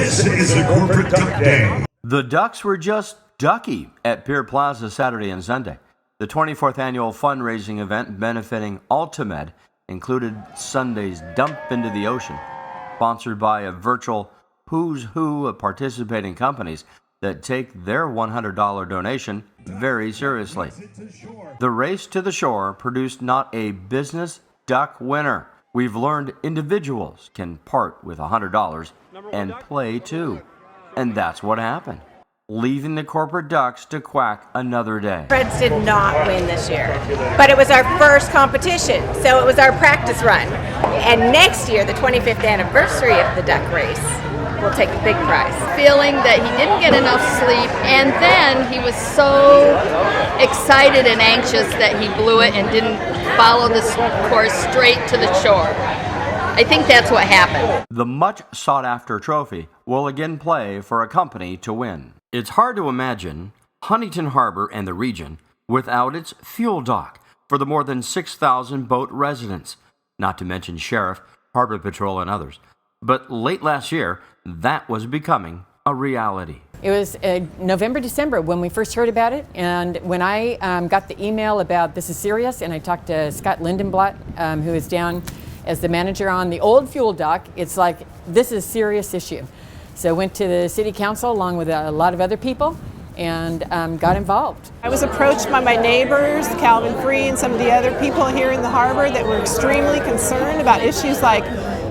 This is the Corporate Duck Day. The Ducks were just ducky at Pier Plaza Saturday and Sunday. The 24th annual fundraising event benefiting Ultimed included Sunday's Dump into the Ocean, sponsored by a virtual who's who of participating companies that take their $100 donation very seriously. The Race to the Shore produced not a business duck winner. We've learned individuals can part with $100 and play too. And that's what happened, leaving the corporate ducks to quack another day. Reds did not win this year, but it was our first competition, so it was our practice run. And next year, the 25th anniversary of the duck race, we'll take a big prize. Feeling that he didn't get enough sleep, and then he was so excited and anxious that he blew it and didn't follow this course straight to the shore. I think that's what happened. The much sought-after trophy will again play for a company to win. It's hard to imagine Huntington Harbor and the region without its fuel dock for the more than 6,000 boat residents, not to mention Sheriff, Harbor Patrol, and others. But late last year, that was becoming a reality. It was November, December when we first heard about it, and when I got the email about this is serious, and I talked to Scott Lindenblatt, who is down as the manager on the old fuel dock, it's like, this is a serious issue. So I went to the city council along with a lot of other people and got involved. I was approached by my neighbors, Calvin Free, and some of the other people here in the harbor that were extremely concerned about issues like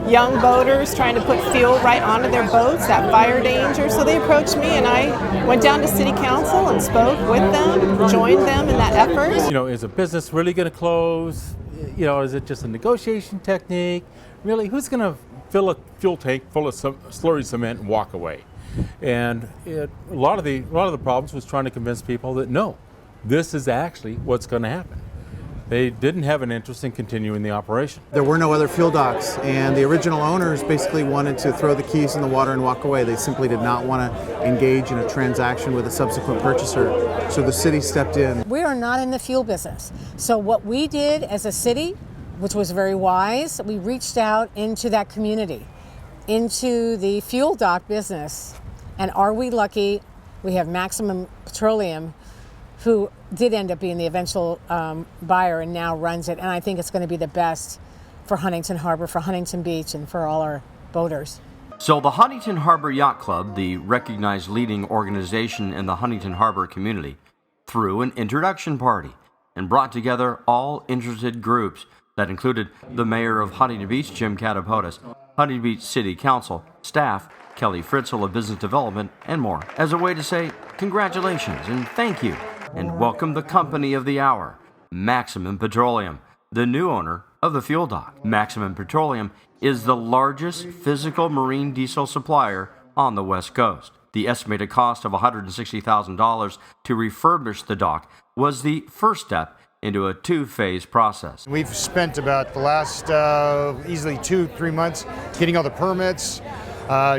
young boaters trying to put fuel right onto their boats, that fire danger. So they approached me, and I went down to city council and spoke with them, joined them in that effort. You know, is a business really going to close? You know, is it just a negotiation technique? Really, who's going to fill a fuel tank full of slurry cement and walk away? And a lot of the problems was trying to convince people that no, this is actually what's going to happen. They didn't have an interest in continuing the operation. There were no other fuel docks, and the original owners basically wanted to throw the keys in the water and walk away. They simply did not want to engage in a transaction with a subsequent purchaser, so the city stepped in. We are not in the fuel business. So what we did as a city, which was very wise, we reached out into that community, into the fuel dock business, and are we lucky? We have Maximum Petroleum, who did end up being the eventual buyer and now runs it. And I think it's going to be the best for Huntington Harbor, for Huntington Beach, and for all our boaters. So the Huntington Harbor Yacht Club, the recognized leading organization in the Huntington Harbor community, threw an introduction party and brought together all interested groups that included the mayor of Huntington Beach, Jim Katapotis, Huntington Beach City Council, staff, Kelly Fritzl of Business Development, and more, as a way to say congratulations and thank you, and welcome the company of the hour, Maximum Petroleum, the new owner of the fuel dock. Maximum Petroleum is the largest physical marine diesel supplier on the West Coast. The estimated cost of $160,000 to refurbish the dock was the first step into a two-phase process. We've spent about the last easily 2-3 months getting all the permits,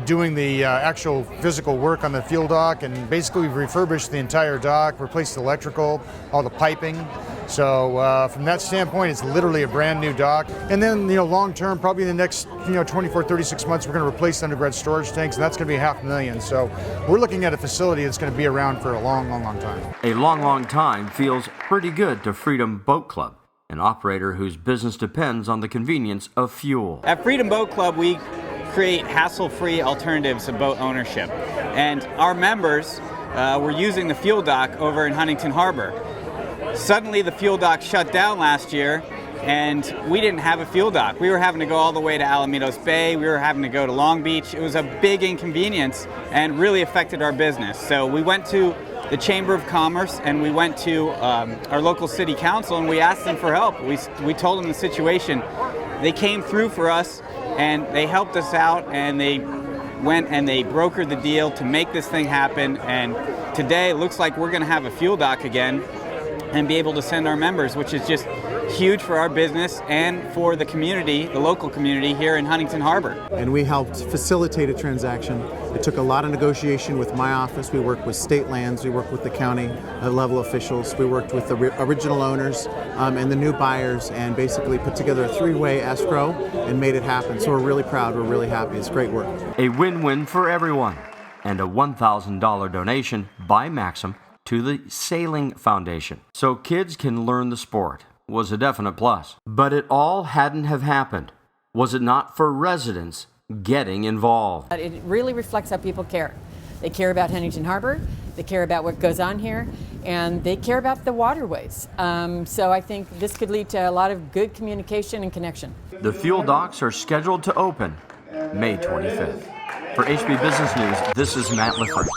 doing the actual physical work on the fuel dock, and basically we've refurbished the entire dock, replaced the electrical, all the piping. So from that standpoint, it's literally a brand new dock. And then, long term, probably in the next 24, 36 months, we're going to replace the underground storage tanks, and that's going to be $500,000. So we're looking at a facility that's going to be around for a long, long, long time. A long, long time feels pretty good to Freedom Boat Club, an operator whose business depends on the convenience of fuel. At Freedom Boat Club, we create hassle-free alternatives to boat ownership. And our members were using the fuel dock over in Huntington Harbor. Suddenly the fuel dock shut down last year, and we didn't have a fuel dock. We were having to go all the way to Alamitos Bay. We were having to go to Long Beach. It was a big inconvenience and really affected our business. So we went to the Chamber of Commerce and we went to our local city council and we asked them for help. We told them the situation. They came through for us and they helped us out, and they went and they brokered the deal to make this thing happen. And today it looks like we're going to have a fuel dock again. and be able to send our members, which is just huge for our business and for the community, the local community here in Huntington Harbor. And we helped facilitate a transaction. It took a lot of negotiation with my office. We worked with state lands, we worked with the county level officials, we worked with the original owners and the new buyers, and basically put together a three-way escrow and made it happen. So we're really proud, we're really happy. It's great work. A win-win for everyone, and a $1,000 donation by Maxim to the Sailing Foundation, so kids can learn the sport, was a definite plus. But it all hadn't have happened was it not for residents getting involved. It really reflects how people care. They care about Huntington Harbor, they care about what goes on here, and they care about the waterways. So I think this could lead to a lot of good communication and connection. The fuel docks are scheduled to open May 25th. For HB Business News, this is Matt Lifford.